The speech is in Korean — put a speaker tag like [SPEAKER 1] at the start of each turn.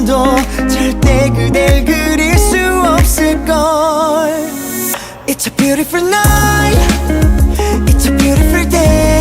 [SPEAKER 1] 그려도 절대 그댈 그릴 수 없을걸. It's a beautiful night, it's a beautiful day.